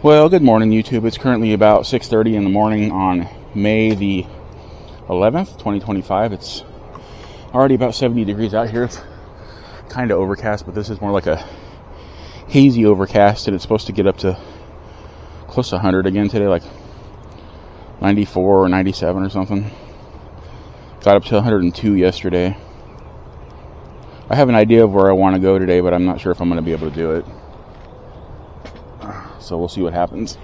Well, good morning, YouTube. It's currently about 6:30 in the morning on May the 11th, 2025. It's already about 70 degrees out here. It's kind of overcast, but this is more like a hazy overcast, and it's supposed to get up to close to 100 again today, like 94 or 97 or something. Got up to 102 yesterday. I have an idea of where I want to go today, but I'm not sure if I'm going to be able to do it. So we'll see what happens.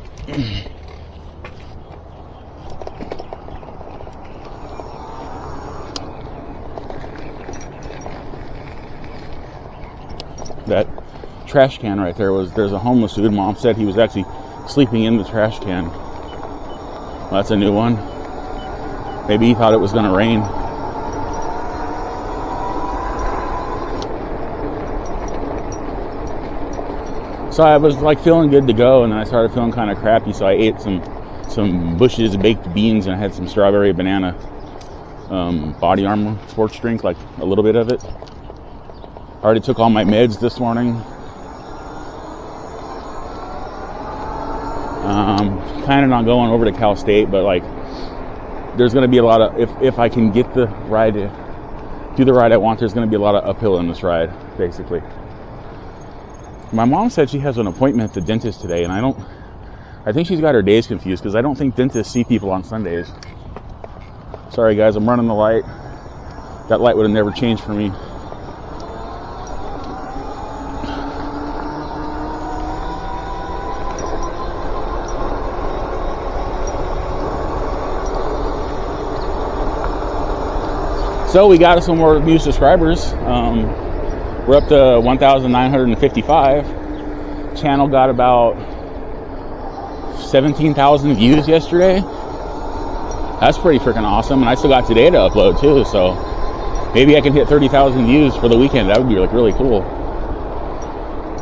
That trash can right there's a homeless dude. Mom said he was actually sleeping in the trash can. Well, that's a new one. Maybe he thought it was going to rain. So I was like feeling good to go, and then I started feeling kind of crappy, so I ate some Bush's baked beans, and I had some strawberry banana Body Armor sports drink, like a little bit of it. I already took all my meds this morning. Planning on going over to Cal State, but like there's going to be a lot of, if I can get the ride, do the ride I want, there's going to be a lot of uphill in this ride, basically. My mom said she has an appointment at the dentist today, and I think she's got her days confused, because I don't think dentists see people on Sundays. Sorry guys, I'm running the light. That light would have never changed for me. So we got some more new subscribers. We're up to 1,955. Channel got about 17,000 views yesterday. That's pretty freaking awesome. And I still got today to upload too. So maybe I can hit 30,000 views for the weekend. That would be like really cool.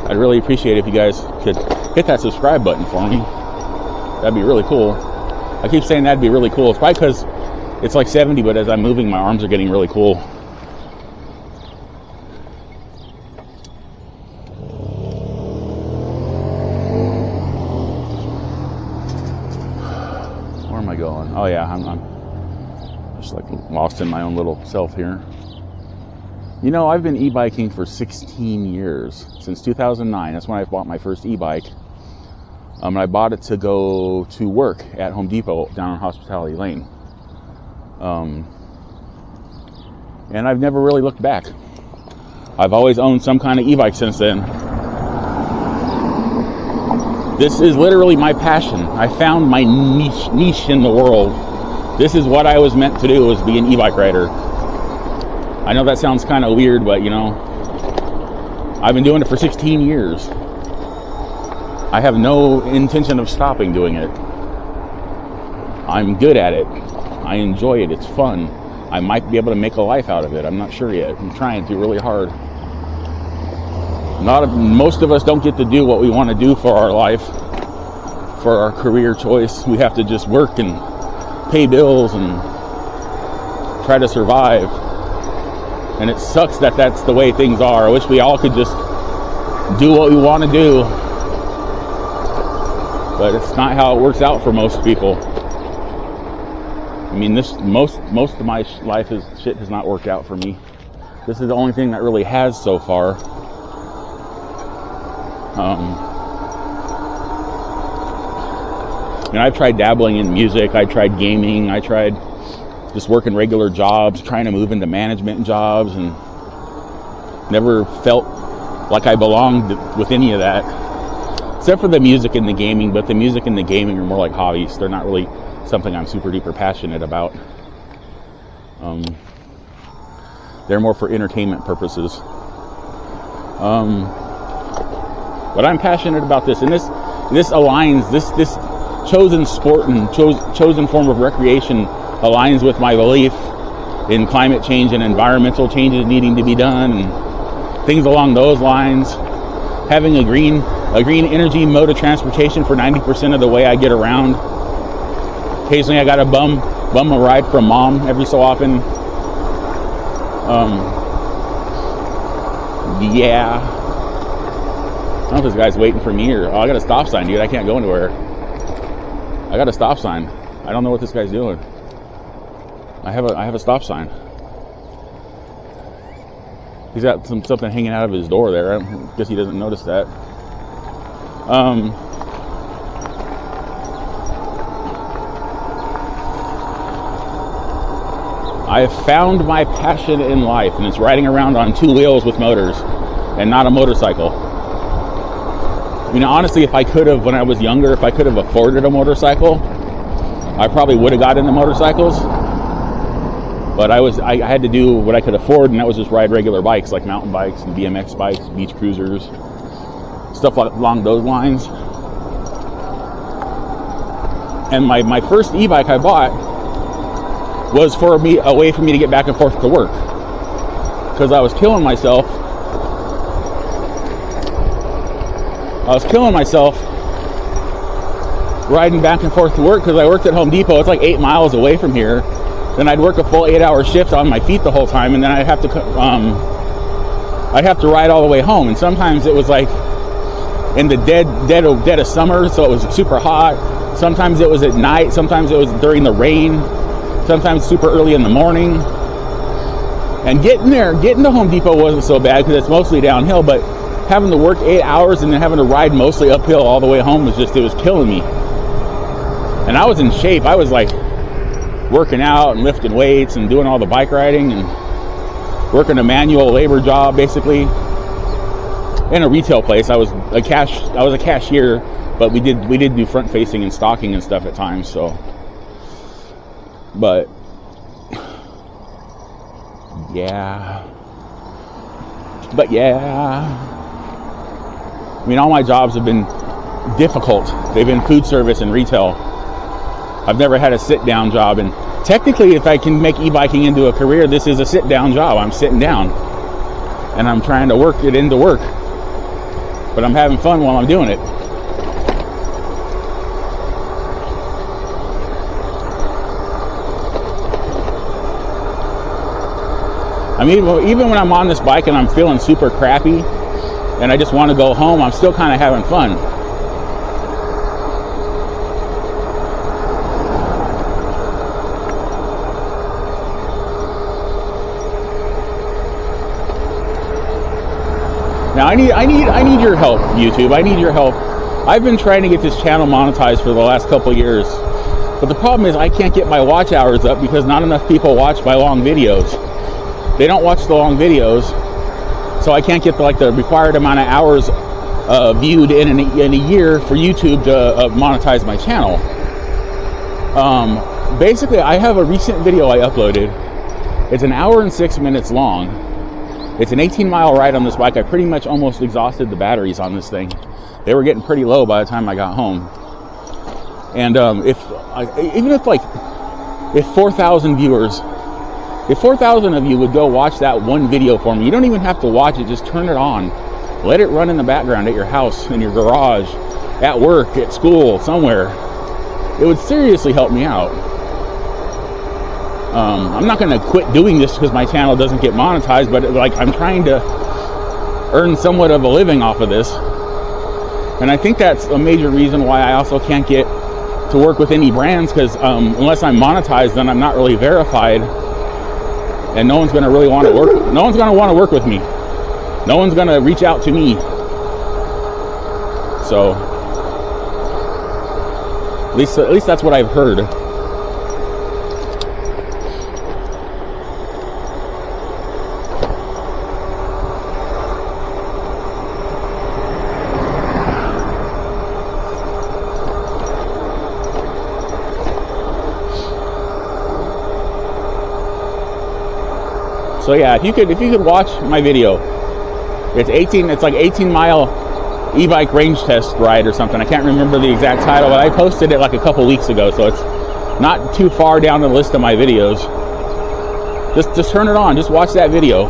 I'd really appreciate it if you guys could hit that subscribe button for me. That'd be really cool. I keep saying that'd be really cool. It's probably because it's like 70, but as I'm moving, my arms are getting really cool. Where am I going? Oh yeah, I'm just like lost in my own little self here. You know, I've been e-biking for 16 years, since 2009. That's when I bought my first e-bike. And I bought it to go to work at Home Depot down on Hospitality Lane. And I've never really looked back. I've always owned some kind of e-bike since then. This is literally my passion. I found my niche in the world. This is what I was meant to do, was be an e-bike rider. I know that sounds kind of weird, but you know, I've been doing it for 16 years. I have no intention of stopping doing it. I'm good at it. I enjoy it. It's fun. I might be able to make a life out of it. I'm not sure yet. I'm trying to really hard. Most of us don't get to do what we want to do for our life, for our career choice. We have to just work and pay bills and try to survive. And it sucks that that's the way things are. I wish we all could just do what we want to do. But it's not how it works out for most people. I mean, most of my life shit has not worked out for me. This is the only thing that really has so far. And I've tried dabbling in music. I tried gaming. I tried just working regular jobs, trying to move into management jobs, and never felt like I belonged with any of that, except for the music and the gaming. But the music and the gaming are more like hobbies. They're not really something I'm super duper passionate about. They're more for entertainment purposes. But I'm passionate about this, and this aligns, this chosen sport and chosen form of recreation aligns with my belief in climate change and environmental changes needing to be done, and things along those lines. Having a green energy mode of transportation for 90% of the way I get around. Occasionally I got to bum a ride from mom every so often. Yeah. don't know if this guy's waiting for me or... Oh, I got a stop sign, dude. I can't go anywhere. I got a stop sign. I don't know what this guy's doing. I have a stop sign. He's got something hanging out of his door there. I guess he doesn't notice that. I have found my passion in life, and it's riding around on 2 wheels with motors and not a motorcycle. I mean, honestly, if I could have, when I was younger, if I could have afforded a motorcycle, I probably would have got into motorcycles. But I had to do what I could afford, and that was just ride regular bikes, like mountain bikes and BMX bikes, beach cruisers, stuff along those lines. And my first e-bike I bought was a way for me to get back and forth to work, because I was killing myself. Riding back and forth to work, because I worked at Home Depot. It's like 8 miles away from here. Then I'd work a full 8-hour shift on my feet the whole time, and then I'd have to ride all the way home. And sometimes it was like in the dead of summer, so it was super hot. Sometimes it was at night. Sometimes it was during the rain. Sometimes super early in the morning. And getting to Home Depot wasn't so bad, because it's mostly downhill, but having to work 8 hours and then having to ride mostly uphill all the way home it was killing me. And I was in shape. I was like working out and lifting weights and doing all the bike riding and working a manual labor job, basically, in a retail place. I was a cashier, but we did do front facing and stocking and stuff at times. So, but yeah. I mean, all my jobs have been difficult. They've been food service and retail. I've never had a sit-down job, and technically, if I can make e-biking into a career, this is a sit-down job. I'm sitting down, and I'm trying to work it into work, but I'm having fun while I'm doing it. I mean, even when I'm on this bike and I'm feeling super crappy, and I just want to go home, I'm still kind of having fun. Now I need your help, YouTube. I need your help. I've been trying to get this channel monetized for the last couple of years, but the problem is I can't get my watch hours up because not enough people watch my long videos. They don't watch the long videos, so I can't get the required amount of hours viewed in a year for YouTube to monetize my channel. Basically, I have a recent video I uploaded. It's an hour and 6 minutes long. It's an 18-mile ride on this bike. I pretty much almost exhausted the batteries on this thing. They were getting pretty low by the time I got home. And if 4,000 viewers, if 4,000 of you would go watch that one video for me, you don't even have to watch it, just turn it on. Let it run in the background at your house, in your garage, at work, at school, somewhere. It would seriously help me out. I'm not going to quit doing this because my channel doesn't get monetized, but I'm trying to earn somewhat of a living off of this. And I think that's a major reason why I also can't get to work with any brands, because unless I'm monetized, then I'm not really verified, and no one's going to really want to work. No one's going to want to work with me. No one's going to reach out to me. So at least that's what I've heard. So yeah, if you could watch my video, it's like 18-mile e-bike range test ride or something. I can't remember the exact title, but I posted it like a couple weeks ago, so it's not too far down the list of my videos. Just turn it on, just watch that video.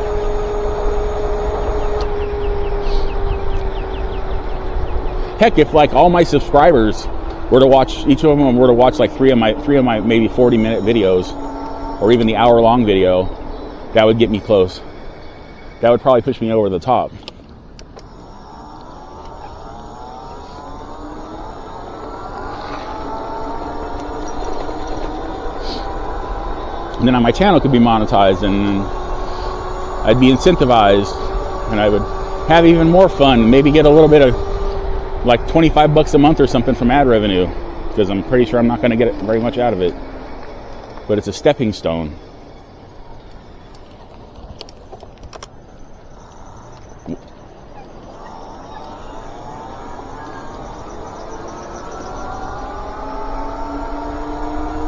Heck, if like all my subscribers were to watch, each of them were to watch like three of my maybe 40-minute videos, or even the hour-long video, that would get me close. That would probably push me over the top. And then my channel could be monetized, and I'd be incentivized, and I would have even more fun. Maybe get a little bit of like $25 a month or something from ad revenue, because I'm pretty sure I'm not going to get very much out of it. But it's a stepping stone.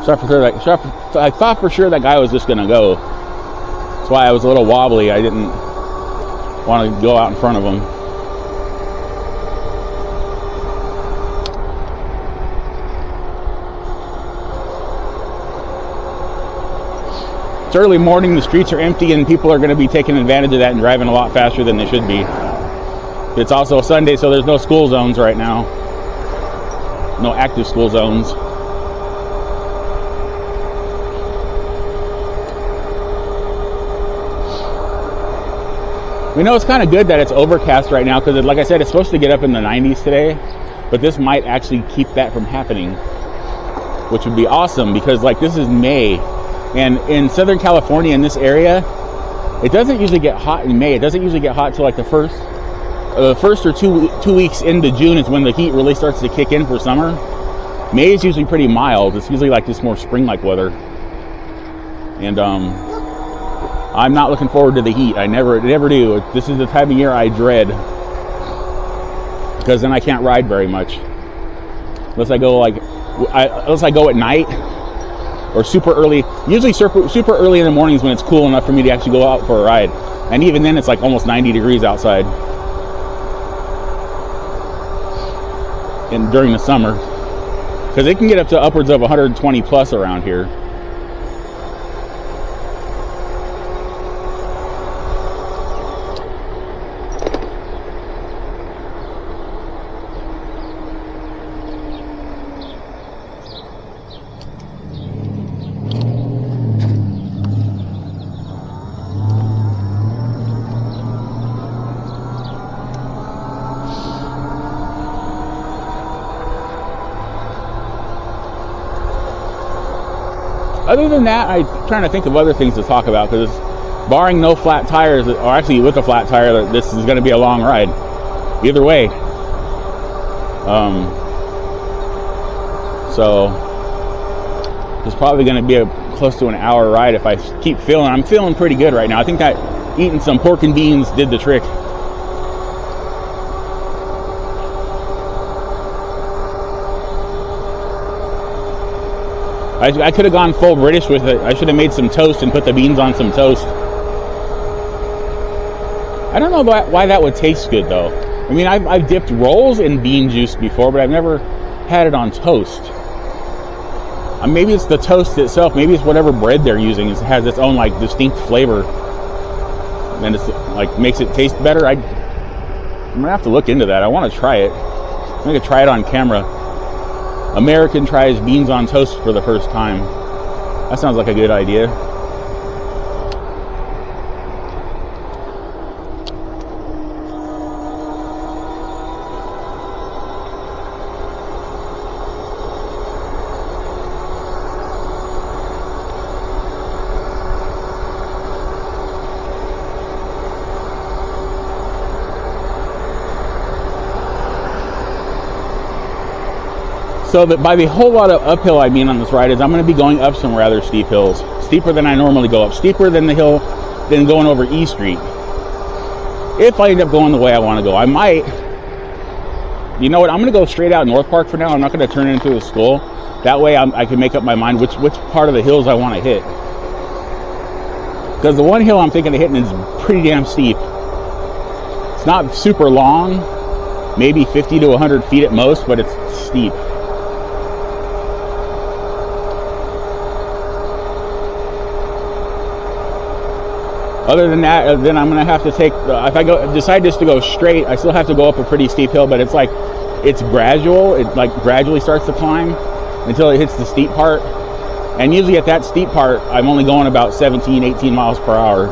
I thought for sure that guy was just going to go. That's why I was a little wobbly. I didn't want to go out in front of him. It's early morning, the streets are empty, and people are going to be taking advantage of that and driving a lot faster than they should be. It's also a Sunday, so there's no school zones right now. No active school zones. We know it's kind of good that it's overcast right now, because like I said, it's supposed to get up in the 90s today, but this might actually keep that from happening, which would be awesome, because like this is May, and in Southern California, in this area, it doesn't usually get hot in May. It doesn't usually get hot till like the first or two weeks into June is when the heat really starts to kick in for summer. May is usually pretty mild. It's usually like this more spring-like weather, and I'm not looking forward to the heat. I never do. This is the time of year I dread, because then I can't ride very much unless I go at night or super early. Usually super early in the mornings when it's cool enough for me to actually go out for a ride, and even then it's like almost 90 degrees outside. And during the summer, because it can get up to upwards of 120 plus around here. Other than that, I'm trying to think of other things to talk about, because barring no flat tires, or actually with a flat tire, this is going to be a long ride. Either way. So it's probably going to be close to an hour ride if I keep feeling. I'm feeling pretty good right now. I think that eating some pork and beans did the trick. I could have gone full British with it. I should have made some toast and put the beans on some toast. I don't know why that would taste good, though. I mean, I've dipped rolls in bean juice before, but I've never had it on toast. Maybe it's the toast itself. Maybe it's whatever bread they're using. It has its own like distinct flavor, and it's like makes it taste better. I'm gonna have to look into that. I want to try it. I'm gonna try it on camera. American tries beans on toast for the first time. That sounds like a good idea. So that by the whole lot of uphill I mean on this ride is I'm going to be going up some rather steep hills. Steeper than I normally go up. Steeper than the hill than going over E Street. If I end up going the way I want to go. I might. You know what? I'm going to go straight out North Park for now. I'm not going to turn it into a school. That way I can make up my mind which part of the hills I want to hit. Because the one hill I'm thinking of hitting is pretty damn steep. It's not super long. Maybe 50 to 100 feet at most, but it's steep. Other than that, then I'm going to have to take, if I decide just to go straight, I still have to go up a pretty steep hill, but it's gradual. It like gradually starts to climb until it hits the steep part. And usually at that steep part, I'm only going about 17, 18 miles per hour.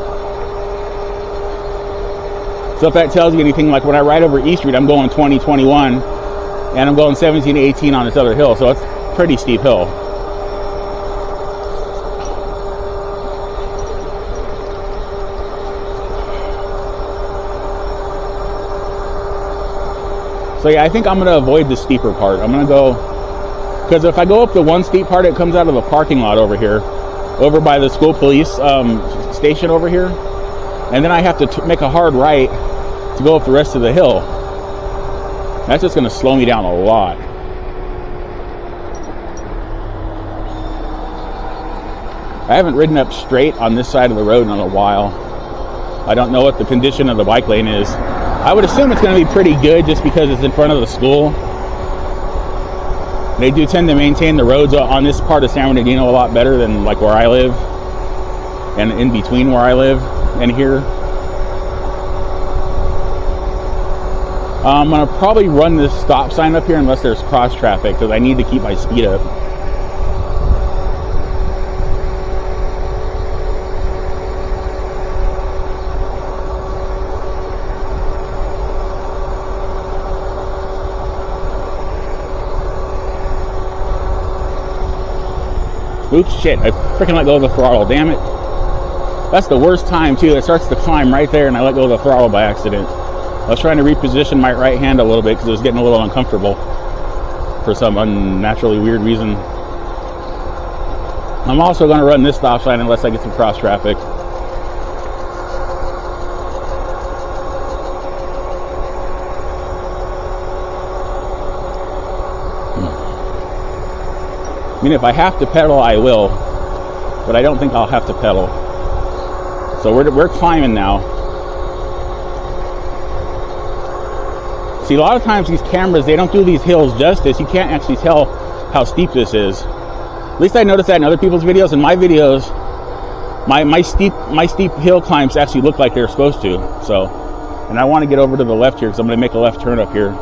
So if that tells you anything, like when I ride over E Street, I'm going 20, 21, and I'm going 17, 18 on this other hill. So it's a pretty steep hill. So yeah, I think I'm gonna avoid the steeper part. I'm gonna go, because if I go up the one steep part, it comes out of the parking lot over here, over by the school police station over here, and then I have to make a hard right to go up the rest of the hill. That's just gonna slow me down a lot. I haven't ridden up straight on this side of the road in a while. I don't know what the condition of the bike lane is. I would assume it's going to be pretty good just because it's in front of the school. They do tend to maintain the roads on this part of San Bernardino a lot better than like where I live and in between where I live and here. I'm going to probably run this stop sign up here unless there's cross traffic because I need to keep my speed up. Oops, shit, I freaking let go of the throttle, damn it. That's the worst time, too. It starts to climb right there, and I let go of the throttle by accident. I was trying to reposition my right hand a little bit because it was getting a little uncomfortable for some unnaturally weird reason. I'm also going to run this stop sign unless I get some cross traffic. I mean, if I have to pedal, I will, but I don't think I'll have to pedal. So we're climbing now. See, a lot of times these cameras, they don't do these hills justice. You can't actually tell how steep this is. At least I noticed that in other people's videos. In my videos, my steep hill climbs actually look like they're supposed to. So, and I want to get over to the left here because I'm going to make a left turn up here.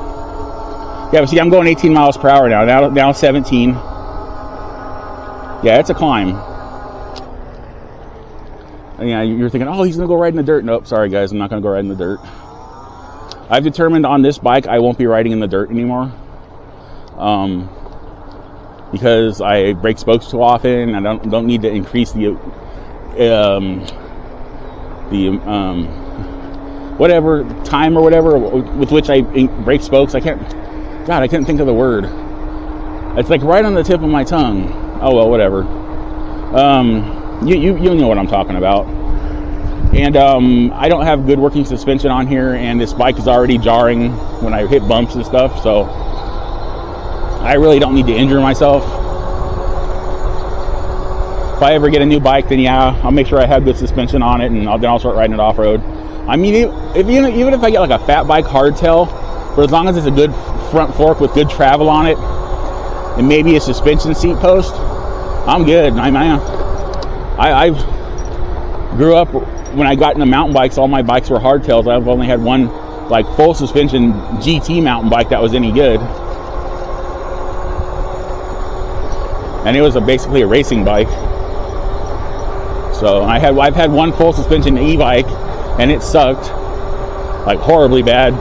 Yeah, but see, I'm going 18 miles per hour now 17. Yeah, it's a climb. And yeah, you're thinking, oh, he's gonna go ride in the dirt. Nope, sorry guys, I'm not gonna go ride in the dirt. I've determined on this bike I won't be riding in the dirt anymore. Because I break spokes too often. I don't need to increase the whatever time or whatever with which I break spokes. I couldn't think of the word. It's like right on the tip of my tongue. Oh well, whatever. You know what I'm talking about. And I don't have good working suspension on here, and this bike is already jarring when I hit bumps and stuff, so I really don't need to injure myself. If I ever get a new bike, then yeah, I'll make sure I have good suspension on it, and then I'll start riding it off-road. I mean, even if I get like a fat bike hardtail, but as long as it's a good front fork with good travel on it, and maybe a suspension seat post, I'm good. I grew up when I got into mountain bikes. All my bikes were hardtails. I've only had one like full suspension GT mountain bike that was any good, and it was basically a racing bike. So I've had one full suspension e-bike, and it sucked like horribly bad.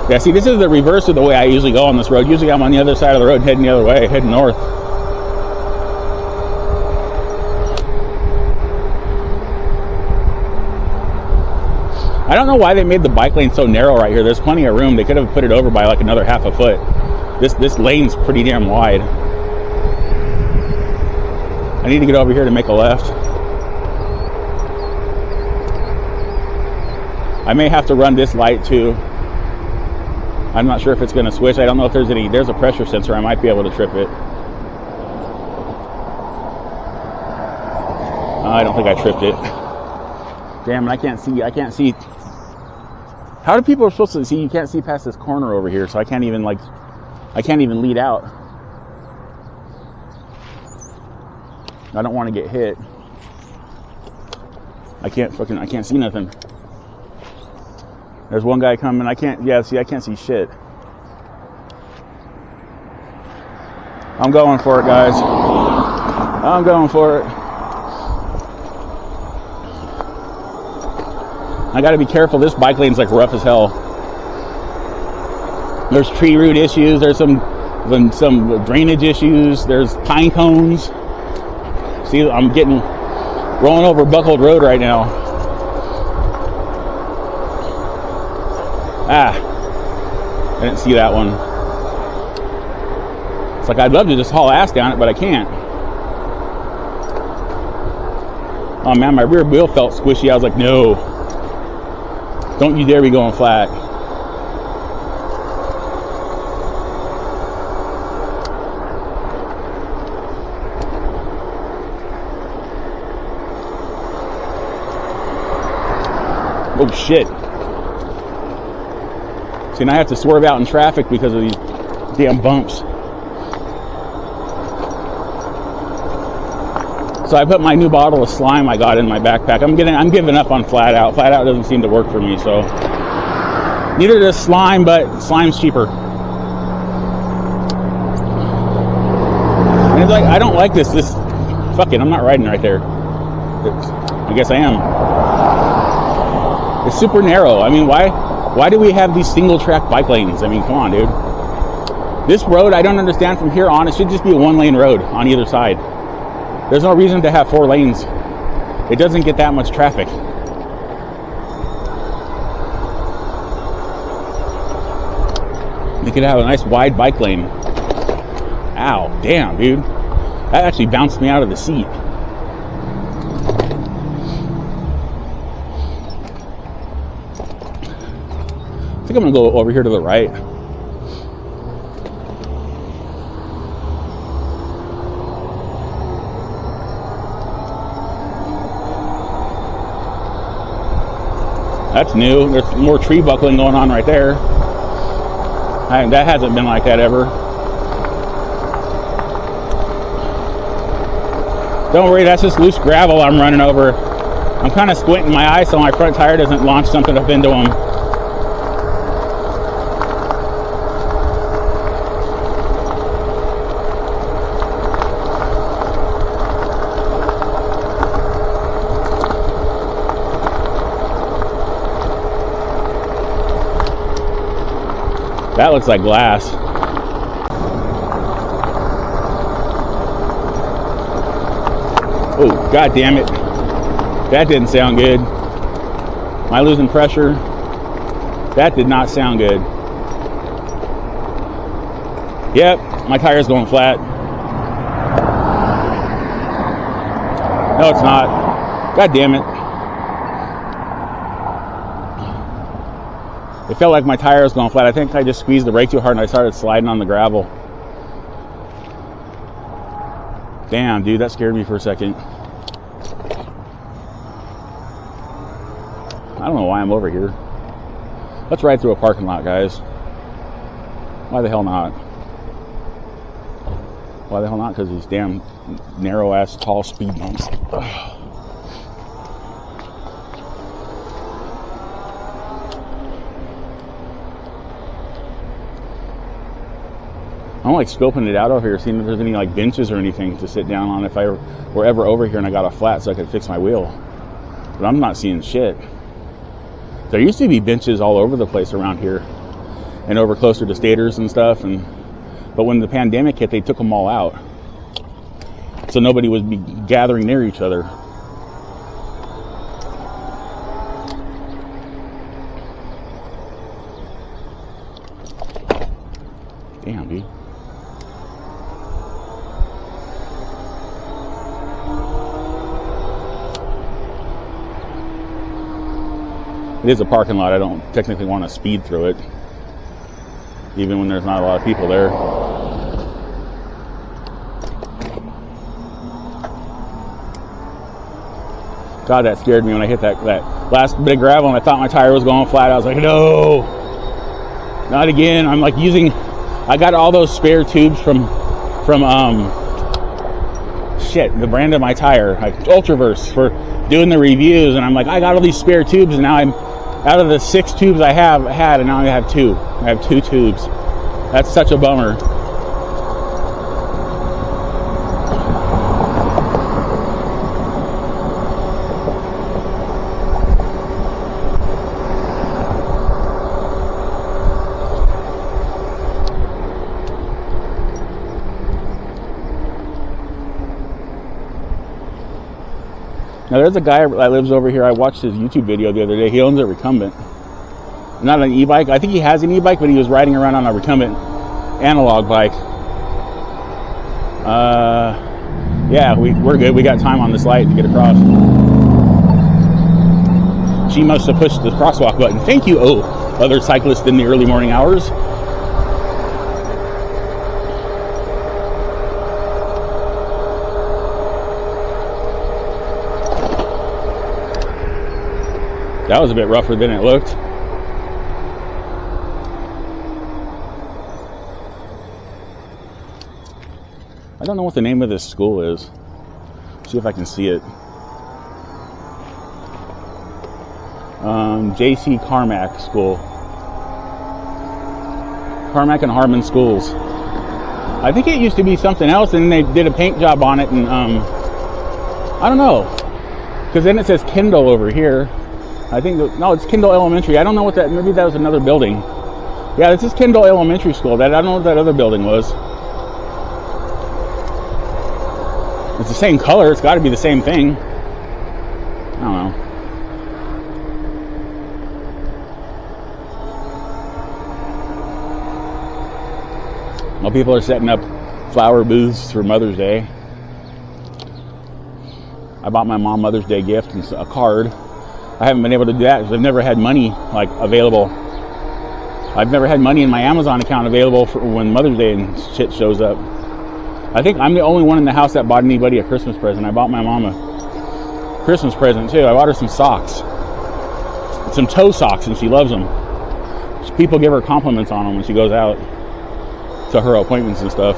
Yeah, see, this is the reverse of the way I usually go on this road. Usually I'm on the other side of the road heading the other way, heading north. I don't know why they made the bike lane so narrow right here. There's plenty of room. They could have put it over by like another half a foot. This lane's pretty damn wide. I need to get over here to make a left. I may have to run this light too. I'm not sure if it's going to switch. I don't know if there's a pressure sensor. I might be able to trip it. I don't think I tripped it. Damn it, I can't see. How do people supposed to see? You can't see past this corner over here, so I can't even lead out. I don't want to get hit. I can't see nothing. There's one guy coming. I can't see shit. I'm going for it, guys. I'm going for it. I got to be careful. This bike lane's like rough as hell. There's tree root issues. There's some drainage issues. There's pine cones. See, I'm rolling over buckled road right now. I didn't see that one. It's like I'd love to just haul ass down it, but I can't. Oh man, my rear wheel felt squishy. I was like, no. Don't you dare be going flat. Oh shit. See, now I have to swerve out in traffic because of these damn bumps. So I put my new bottle of slime I got in my backpack. I'm giving up on Flat Out. Flat Out doesn't seem to work for me, so neither does slime, but slime's cheaper. And it's like, I don't like this. Fuck it, I'm not riding right there. I guess I am. It's super narrow. I mean, why do we have these single track bike lanes? I mean, come on, dude. This road, I don't understand from here on. It should just be a 1-lane road on either side. There's no reason to have 4 lanes. It doesn't get that much traffic. You could have a nice wide bike lane. Ow, damn, dude. That actually bounced me out of the seat. I think I'm gonna go over here to the right. That's new. There's more tree buckling going on right there. That hasn't been like that ever. Don't worry, that's just loose gravel I'm running over. I'm kind of squinting my eyes so my front tire doesn't launch something up into them. That looks like glass. Oh, god damn it. That didn't sound good. Am I losing pressure? That did not sound good. Yep, my tire's going flat. No, it's not. God damn it. It felt like my tire was going flat. I think I just squeezed the brake too hard and I started sliding on the gravel. Damn, dude, that scared me for a second. I don't know why I'm over here. Let's ride through a parking lot, guys. Why the hell not? Why the hell not? Because these damn narrow-ass, tall speed bumps. Ugh. I'm like scoping it out over here, seeing if there's any like benches or anything to sit down on if I were ever over here and I got a flat so I could fix my wheel. But I'm not seeing shit. There used to be benches all over the place around here and over closer to stators and stuff. But when the pandemic hit, they took them all out. So nobody would be gathering near each other. Damn, dude. It is a parking lot. I don't technically want to speed through it, even when there's not a lot of people there. God, that scared me when I hit that last bit of gravel and I thought my tire was going flat. I was like, no, not again. I'm like I got all those spare tubes from the brand of my tire, like Ultraverse, for doing the reviews, and I'm like, I got all these spare tubes, and now I'm out of the 6 tubes I had, and now I have 2. I have 2 tubes. That's such a bummer. Now there's a guy that lives over here. I watched his YouTube video the other day. He owns a recumbent. Not an e-bike. I think he has an e-bike, but he was riding around on a recumbent analog bike. Yeah, we're good. We got time on this light to get across. She must have pushed the crosswalk button. Thank you, other cyclists in the early morning hours. That was a bit rougher than it looked. I don't know what the name of this school is. See if I can see it. J.C. Carmack School. Carmack and Harmon Schools. I think it used to be something else, and they did a paint job on it, and I don't know. Because then it says Kendall over here. I think, no, it's Kendall Elementary. I don't know what that, maybe that was another building. Yeah, this is Kendall Elementary School. I don't know what that other building was. It's the same color. It's got to be the same thing. I don't know. Well, people are setting up flower booths for Mother's Day. I bought my mom Mother's Day gift and a card. I haven't been able to do that because I've never had money like available. I've never had money in my Amazon account available for when Mother's Day and shit shows up. I think I'm the only one in the house that bought anybody a Christmas present. I bought my mom a Christmas present too. I bought her some socks. Some toe socks, and she loves them. People give her compliments on them when she goes out to her appointments and stuff.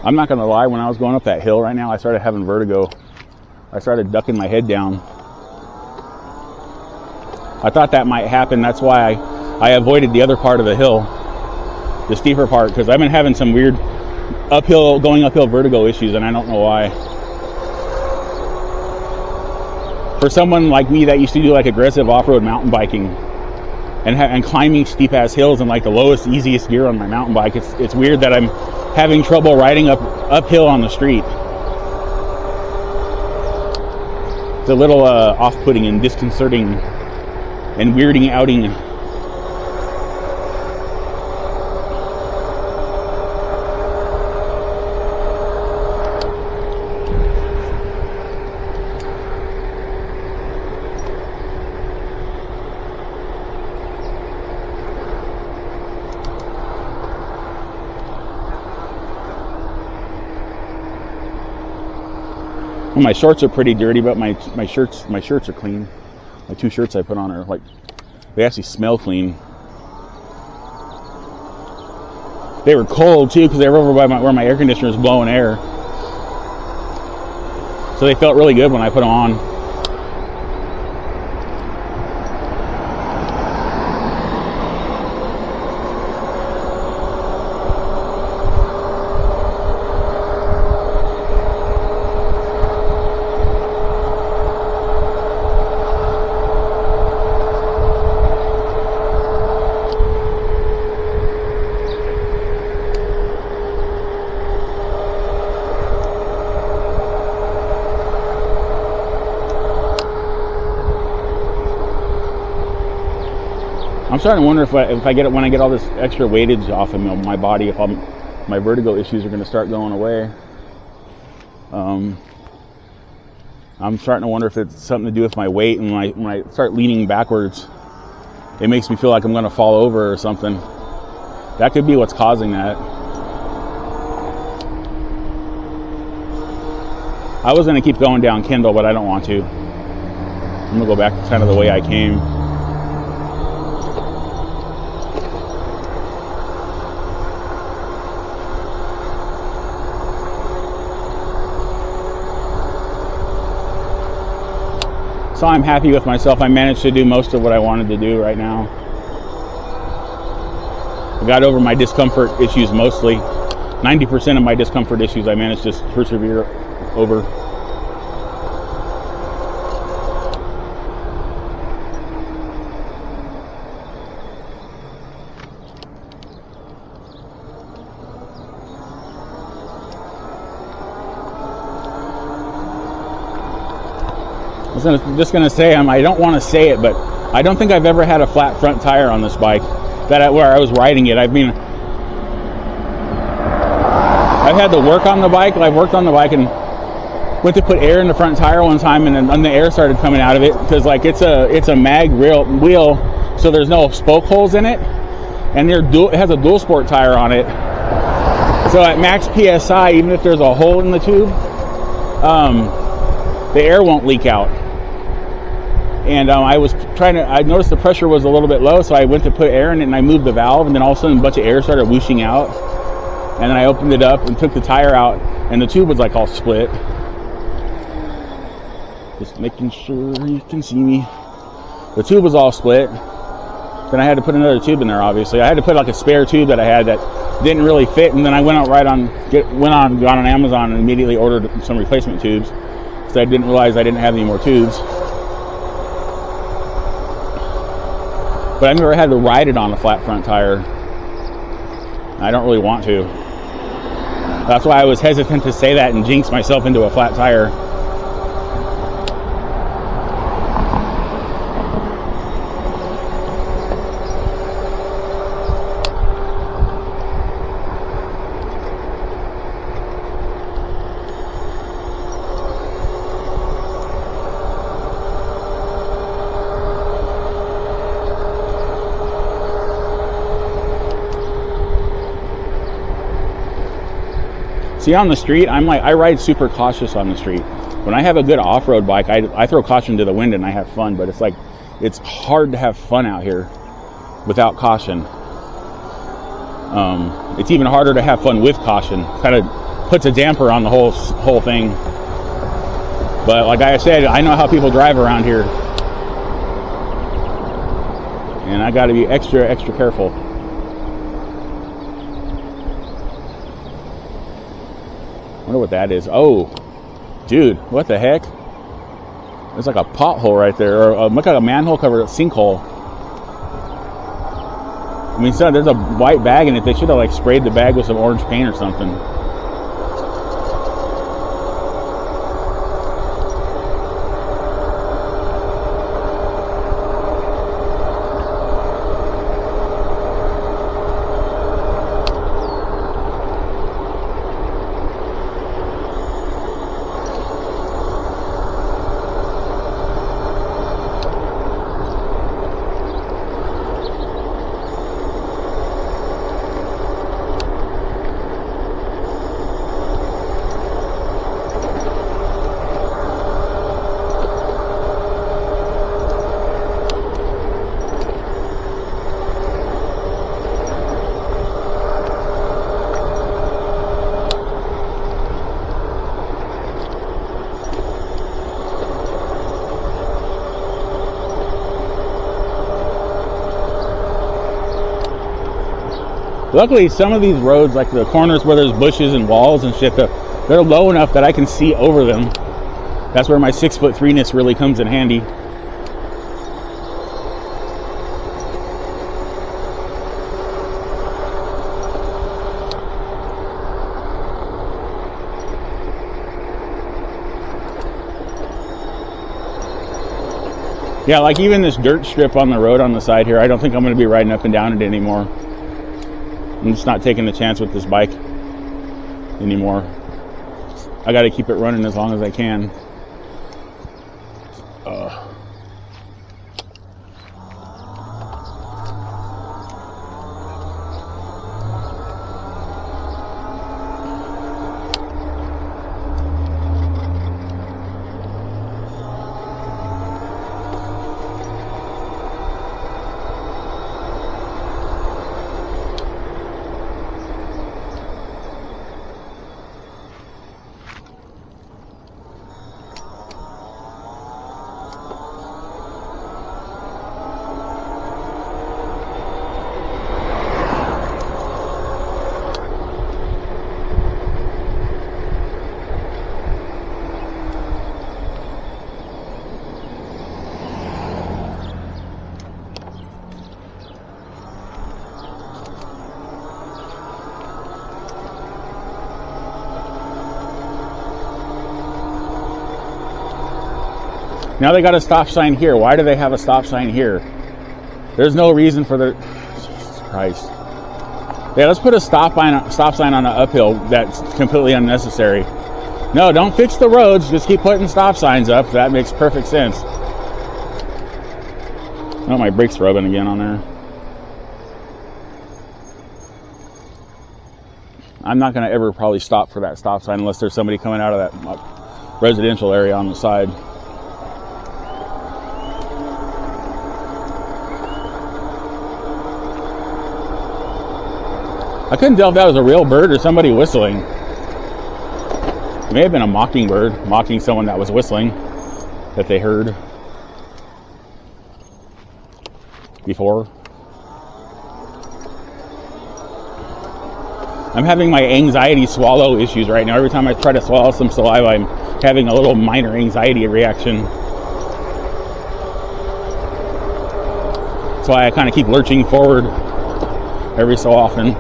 I'm not gonna lie, when I was going up that hill right now, I started having vertigo. I started ducking my head down. I thought that might happen. That's why I avoided the other part of the hill, the steeper part, because I've been having some weird going uphill vertigo issues, and I don't know why. For someone like me that used to do like aggressive off-road mountain biking and climbing steep ass hills in like the lowest, easiest gear on my mountain bike, it's weird that I'm having trouble riding uphill on the street. It's a little off-putting and disconcerting and weirding outing. Well, my shorts are pretty dirty, but my shirts are clean. My 2 shirts I put on are like, they actually smell clean. They were cold too because they were over by where my air conditioner is blowing air. So they felt really good when I put them on. I'm starting to wonder if I get it when I get all this extra weightage off of my body, if my vertigo issues are going to start going away. I'm starting to wonder if it's something to do with my weight, and when I start leaning backwards, it makes me feel like I'm going to fall over or something. That could be what's causing that. I was going to keep going down Kendall, but I don't want to. I'm going to go back kind of the way I came. So I'm happy with myself. I managed to do most of what I wanted to do right now. I got over my discomfort issues mostly. 90% of my discomfort issues I managed to persevere over. just gonna say, I don't want to say it, but I don't think I've ever had a flat front tire on this bike where I was riding it. I've had to work on the bike. I've worked on the bike and went to put air in the front tire one time, and then the air started coming out of it because like it's a mag wheel, so there's no spoke holes in it, and it has a dual sport tire on it. So at max PSI, even if there's a hole in the tube, the air won't leak out. And I noticed the pressure was a little bit low, so I went to put air in it and I moved the valve, and then all of a sudden a bunch of air started whooshing out. And then I opened it up and took the tire out, and the tube was like all split. Just making sure you can see me. The tube was all split. Then I had to put another tube in there, obviously. I had to put like a spare tube that I had that didn't really fit, and then I went on Amazon and immediately ordered some replacement tubes because I didn't realize I didn't have any more tubes. But I've never had to ride it on a flat front tire. I don't really want to. That's why I was hesitant to say that and jinx myself into a flat tire. See, on the street, I ride super cautious on the street. When I have a good off-road bike, I throw caution to the wind and I have fun, but it's hard to have fun out here without caution. It's even harder to have fun with caution. Kind of puts a damper on the whole thing. But like I said, I know how people drive around here. And I gotta be extra, extra careful. I wonder what that is. Oh, dude, what the heck? There's like a pothole right there, or look like a manhole covered sinkhole. I mean, so there's a white bag in it. They should have like sprayed the bag with some orange paint or something. Luckily, some of these roads, like the corners where there's bushes and walls and shit, they're low enough that I can see over them. That's where my 6'3"-ness really comes in handy. Yeah, like even this dirt strip on the road on the side here, I don't think I'm going to be riding up and down it anymore. I'm just not taking the chance with this bike anymore. I got to keep it running as long as I can. Now they got a stop sign here. Why do they have a stop sign here? There's no reason for the... Jesus Christ. Yeah, let's put a stop sign on an uphill that's completely unnecessary. No, don't fix the roads. Just keep putting stop signs up. That makes perfect sense. Oh, my brake's rubbing again on there. I'm not going to ever probably stop for that stop sign unless there's somebody coming out of that residential area on the side. I couldn't tell if that was a real bird or somebody whistling. It may have been a mockingbird mocking someone that was whistling that they heard before. I'm having my anxiety swallow issues right now. Every time I try to swallow some saliva, I'm having a little minor anxiety reaction. That's why I kind of keep lurching forward every so often.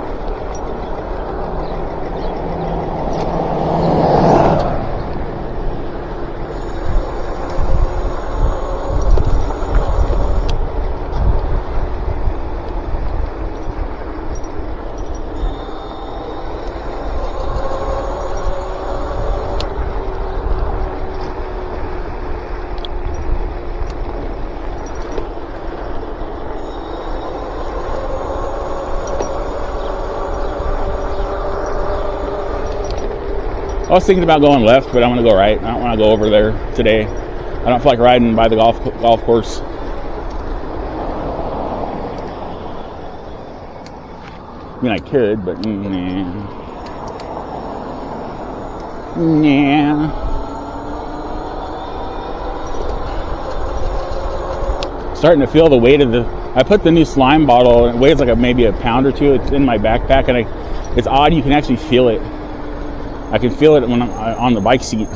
I was thinking about going left, but I'm going to go right. I don't want to go over there today. I don't feel like riding by the golf course. I mean, I could, but nah. Starting to feel the weight of the... I put the new slime bottle, and it weighs like maybe a pound or two. It's in my backpack, and it's odd. You can actually feel it. I can feel it when I'm on the bike seat.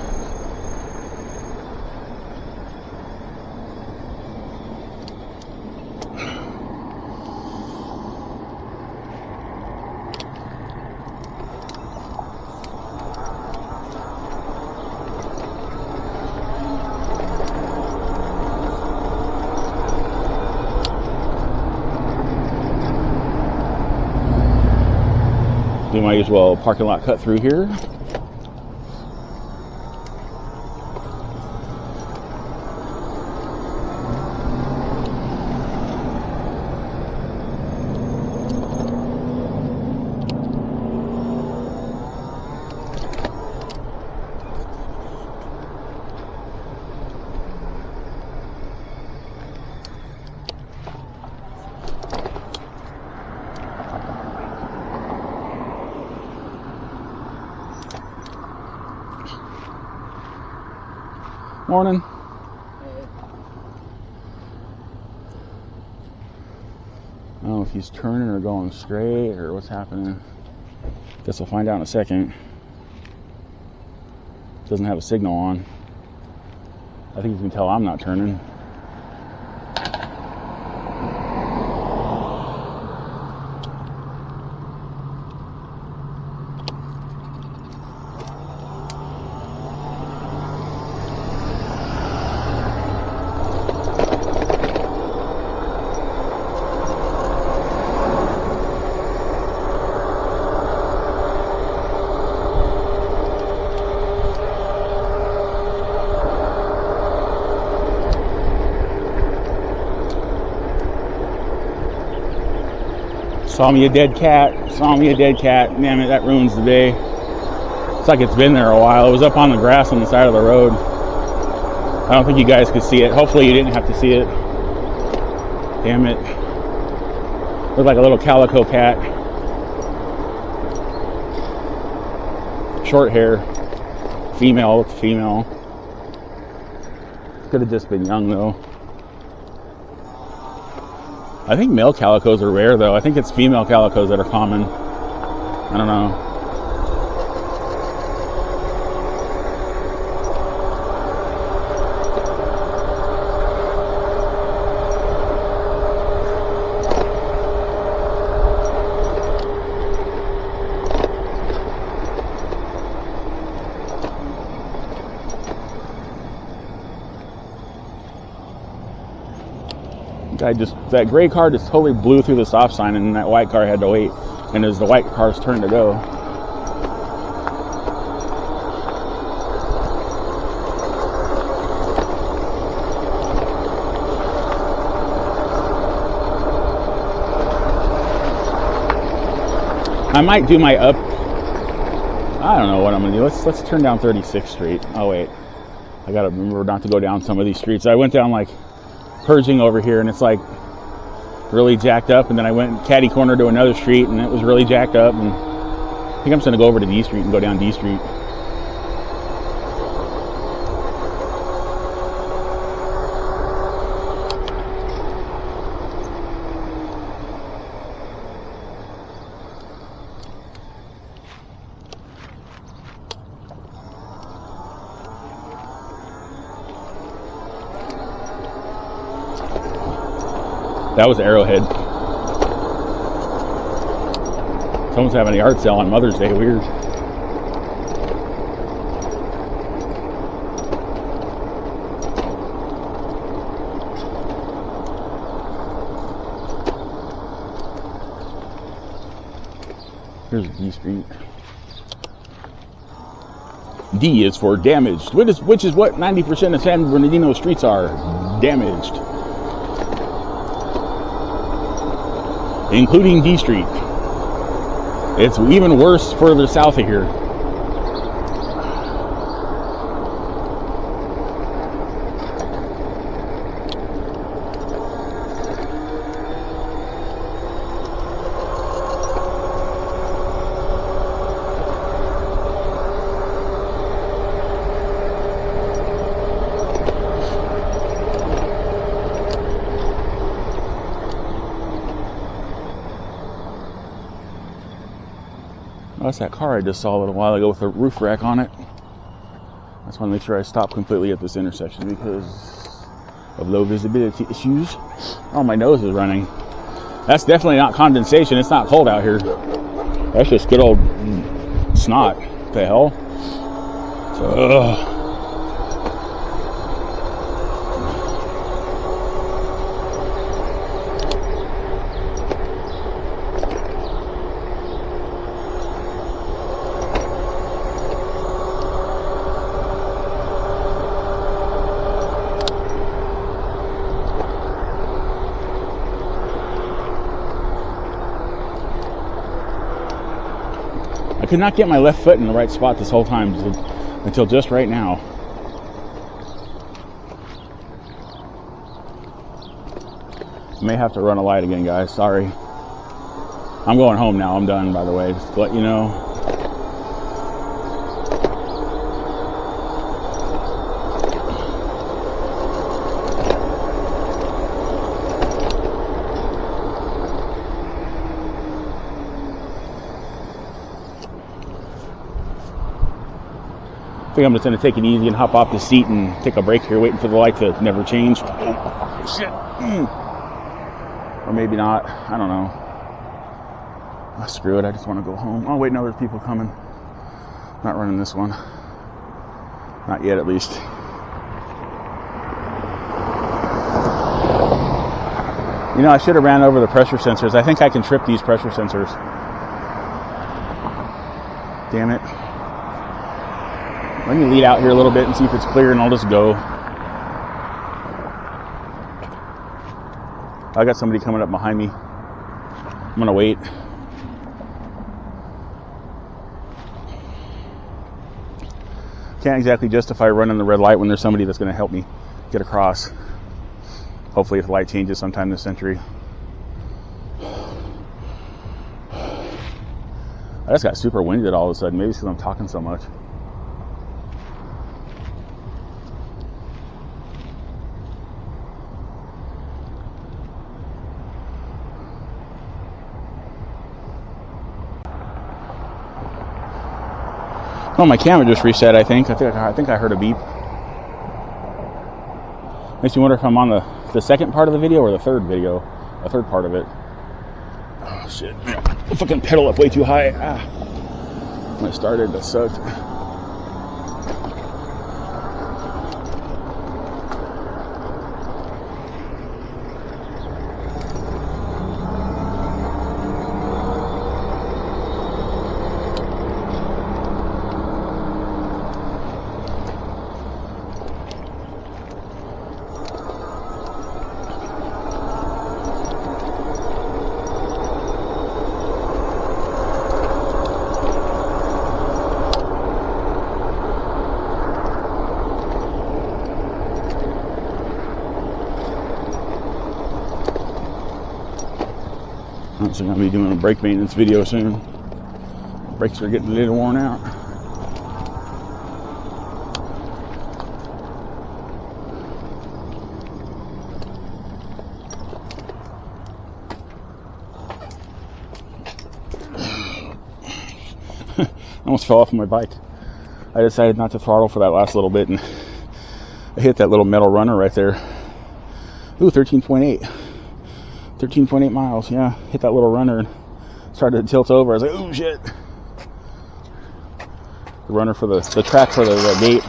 We might as well parking lot cut through here. Morning. I don't know if he's turning or going straight or what's happening. Guess we'll find out in a second. Doesn't have a signal on. I think you can tell I'm not turning. Saw me a dead cat. Damn it, that ruins the day. It's like it's been there a while. It was up on the grass on the side of the road. I don't think you guys could see it. Hopefully you didn't have to see it. Damn it. Looked like a little calico cat. Short hair. Female. Could have just been young though. I think male calicos are rare, though. I think it's female calicos that are common. I don't know. that gray car just totally blew through the stop sign, and that white car had to wait. And it was the white car's turn to go. I might do my up. I don't know what I'm gonna do. Let's turn down 36th Street. Oh wait, I gotta remember not to go down some of these streets. I went down like Pershing over here, and it's like really jacked up. And then I went catty corner to another street, and it was really jacked up. And I think I'm just gonna go over to D Street and go down D Street. That was Arrowhead. Someone's having a yard sale on Mother's Day. Weird. Here's D Street. D is for damaged, which is what 90% of San Bernardino streets are. Damaged. Including D Street. It's even worse further south of here. That's that car I just saw a little while ago with a roof rack on it. I just want to make sure I stop completely at this intersection because of low visibility issues. Oh, my nose is running. That's definitely not condensation. It's not cold out here. That's just good old snot. What the hell? Ugh. I could not get my left foot in the right spot this whole time until just right now. I may have to run a light again, guys. Sorry. I'm going home now. I'm done, by the way, just to let you know. I think I'm just going to take it easy and hop off the seat and take a break here, waiting for the light to never change. Oh, shit. Or maybe not. I don't know. Oh, screw it. I just want to go home. Oh, wait, no, there's people coming. Not running this one. Not yet, at least. You know, I should have ran over the pressure sensors. I think I can trip these pressure sensors. Damn it. Let me lead out here a little bit and see if it's clear, and I'll just go. I got somebody coming up behind me. I'm gonna wait. Can't exactly justify running the red light when there's somebody that's gonna help me get across. Hopefully if the light changes sometime this century. I just got super winded all of a sudden. Maybe it's because I'm talking so much. Oh, my camera just reset, I think. I think I heard a beep. Makes me wonder if I'm on the second part of the video or the third part of it. Oh, shit. I fucking pedal up way too high. When I started, that sucked. I'm also going to be doing a brake maintenance video soon. Brakes are getting a little worn out. I almost fell off of my bike. I decided not to throttle for that last little bit, and I hit that little metal runner right there. Ooh, 13.8. 13.8 miles, yeah. Hit that little runner and started to tilt over. I was like, oh shit. The runner for the track for the gate.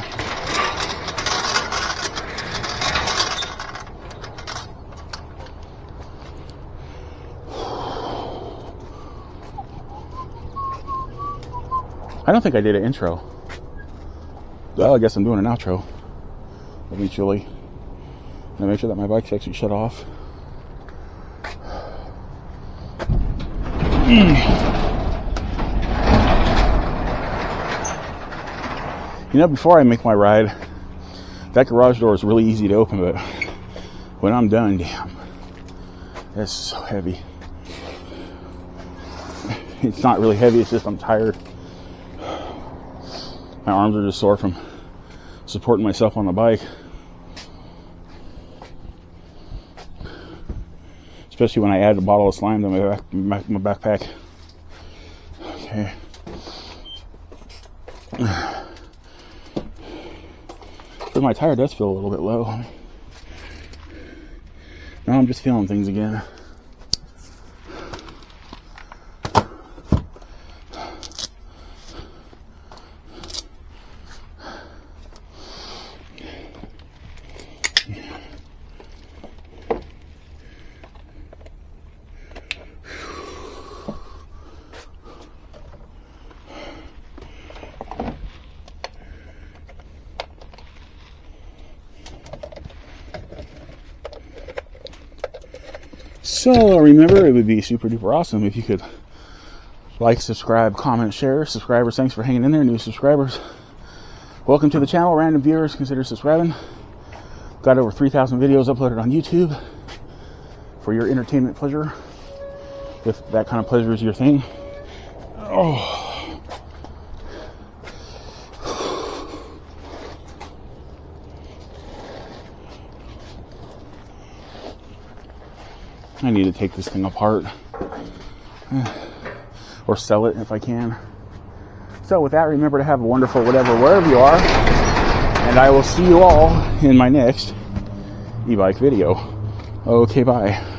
I don't think I did an intro. Well, I guess I'm doing an outro eventually. Now make sure that my bike's actually shut off. You know, before I make my ride, that garage door is really easy to open, but when I'm done, damn, that's so heavy. It's not really heavy, it's just I'm tired. My arms are just sore from supporting myself on the bike. Especially when I add a bottle of slime to my backpack. Okay. But my tire does feel a little bit low. Now I'm just feeling things again. So remember, it would be super duper awesome if you could like, subscribe, comment, share. Subscribers, thanks for hanging in there. New subscribers, welcome to the channel. Random viewers, consider subscribing. Got over 3,000 videos uploaded on YouTube for your entertainment pleasure, if that kind of pleasure is your thing. Oh. I need to take this thing apart or sell it if I can. So with that, remember to have a wonderful whatever, wherever you are, and I will see you all in my next e-bike video. Okay, bye.